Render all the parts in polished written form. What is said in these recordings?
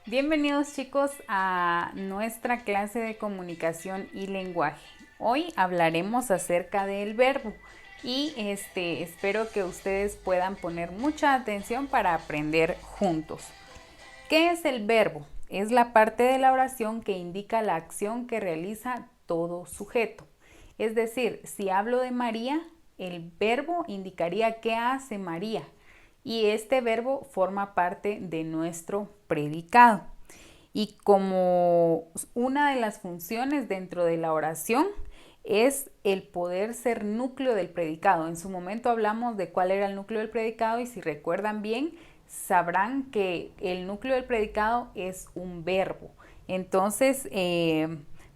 Bienvenidos chicos a nuestra clase de comunicación y lenguaje. Hoy hablaremos acerca del verbo y espero que ustedes puedan poner mucha atención para aprender juntos. ¿Qué es el verbo? Es la parte de la oración que indica la acción que realiza todo sujeto. Es decir, si hablo de María, el verbo indicaría qué hace María y este verbo forma parte de nuestro predicado. Y como una de las funciones dentro de la oración es el poder ser núcleo del predicado. En su momento hablamos de cuál era el núcleo del predicado y si recuerdan bien, sabrán que el núcleo del predicado es un verbo. Entonces,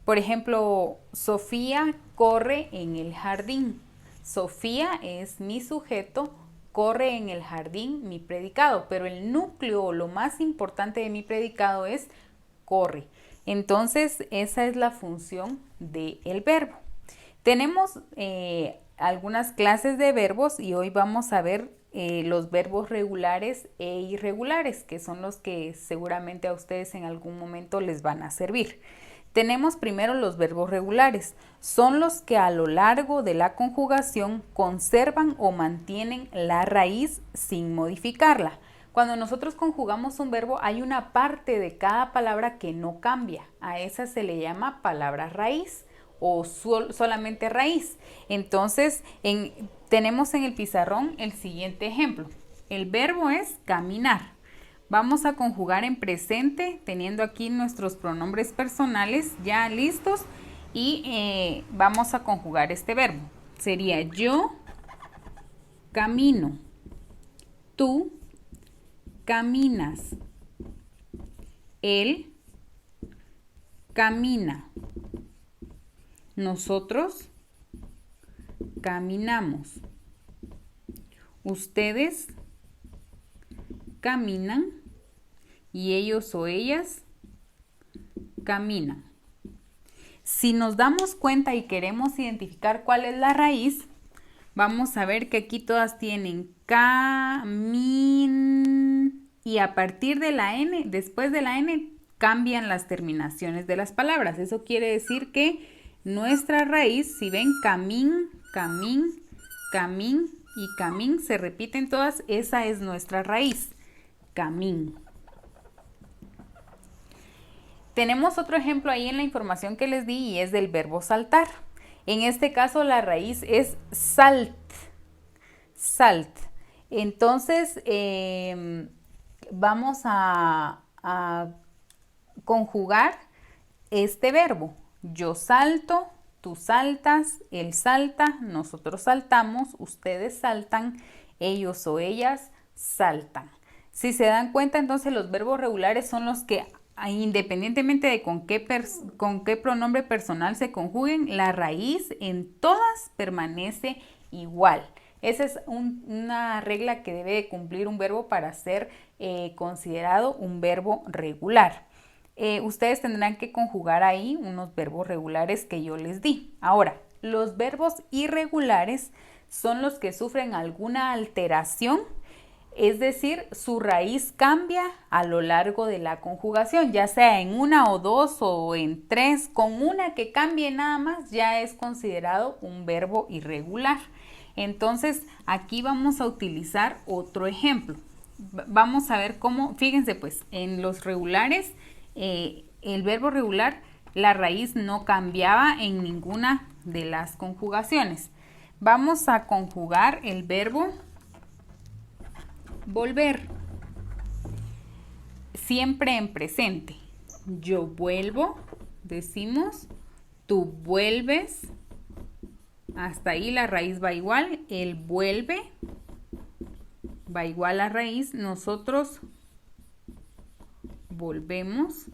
por ejemplo, Sofía corre en el jardín. Sofía es mi sujeto, corre en el jardín mi predicado, pero el núcleo o lo más importante de mi predicado es corre. Entonces, esa es la función del verbo. Tenemos algunas clases de verbos y hoy vamos a ver los verbos regulares e irregulares, que son los que seguramente a ustedes en algún momento les van a servir. Tenemos primero los verbos regulares. Son los que a lo largo de la conjugación conservan o mantienen la raíz sin modificarla. Cuando nosotros conjugamos un verbo hay una parte de cada palabra que no cambia. A esa se le llama palabra raíz o solamente raíz. Entonces, tenemos en el pizarrón el siguiente ejemplo. El verbo es caminar. Vamos a conjugar en presente, teniendo aquí nuestros pronombres personales ya listos y vamos a conjugar este verbo. Sería yo camino, tú caminas, él camina, nosotros caminamos, ustedes caminan y ellos o ellas caminan. Si nos damos cuenta y queremos identificar cuál es la raíz, vamos a ver que aquí todas tienen camin y a partir de la N, después de la N, cambian las terminaciones de las palabras. Eso quiere decir que nuestra raíz, si ven camín, camín, camín y camín, se repiten todas, esa es nuestra raíz, camín. Tenemos otro ejemplo ahí en la información que les di y es del verbo saltar. En este caso la raíz es salt, salt. Entonces vamos a conjugar este verbo. Yo salto, tú saltas, él salta, nosotros saltamos, ustedes saltan, ellos o ellas saltan. Si se dan cuenta, entonces los verbos regulares son los que independientemente de con qué pronombre personal se conjuguen, la raíz en todas permanece igual. Esa es una regla que debe de cumplir un verbo para ser considerado un verbo regular. Ustedes tendrán que conjugar ahí unos verbos regulares que yo les di. Ahora, los verbos irregulares son los que sufren alguna alteración, es decir, su raíz cambia a lo largo de la conjugación, ya sea en una o dos o en tres, con una que cambie nada más ya es considerado un verbo irregular. Entonces, aquí vamos a utilizar otro ejemplo. Vamos a ver cómo, fíjense pues, en los regulares, el verbo regular, la raíz no cambiaba en ninguna de las conjugaciones. Vamos a conjugar el verbo volver, siempre en presente. Yo vuelvo, decimos, tú vuelves, hasta ahí la raíz va igual, él vuelve, va igual a raíz, nosotros volvemos,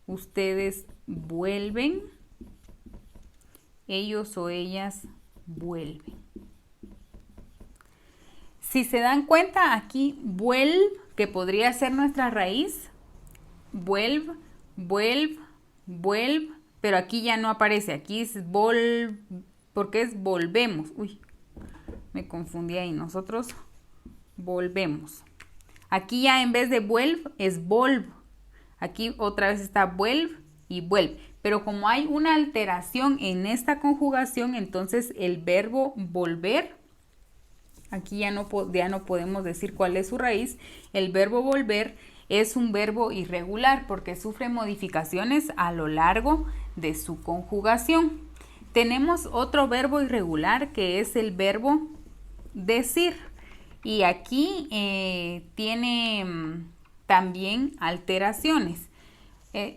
ustedes vuelven, ellos o ellas vuelven. Si se dan cuenta, aquí vuelve, que podría ser nuestra raíz, vuelve, vuelve, vuelve, pero aquí ya no aparece, aquí es porque es volvemos. Uy, me confundí ahí, nosotros volvemos. Aquí ya en vez de vuelve es volve. Aquí otra vez está vuelve y vuelve. Pero como hay una alteración en esta conjugación, entonces el verbo volver, aquí ya no podemos decir cuál es su raíz. El verbo volver es un verbo irregular porque sufre modificaciones a lo largo de su conjugación. Tenemos otro verbo irregular que es el verbo decir. Y aquí tiene también alteraciones.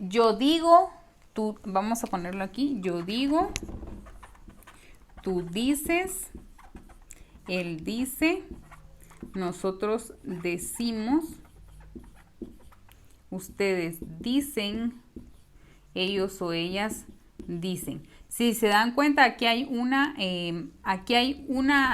Yo digo, tú, vamos a ponerlo aquí, yo digo, tú dices, él dice, nosotros decimos, ustedes dicen, ellos o ellas dicen. Si se dan cuenta, aquí hay una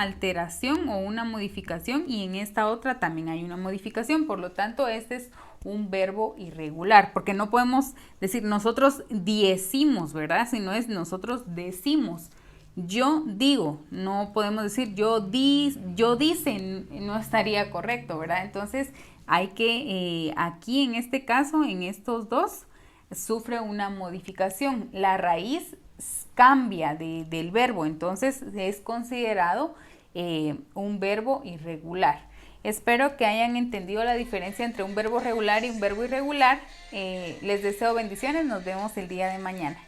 alteración o una modificación y en esta otra también hay una modificación. Por lo tanto, este es un verbo irregular, porque no podemos decir nosotros decimos, ¿verdad? Si no es nosotros decimos. Yo digo, no podemos decir yo dicen, no estaría correcto, ¿verdad? Entonces hay que, aquí en este caso, en estos dos, sufre una modificación. La raíz cambia del verbo, entonces es considerado un verbo irregular. Espero que hayan entendido la diferencia entre un verbo regular y un verbo irregular. Les deseo bendiciones, nos vemos el día de mañana.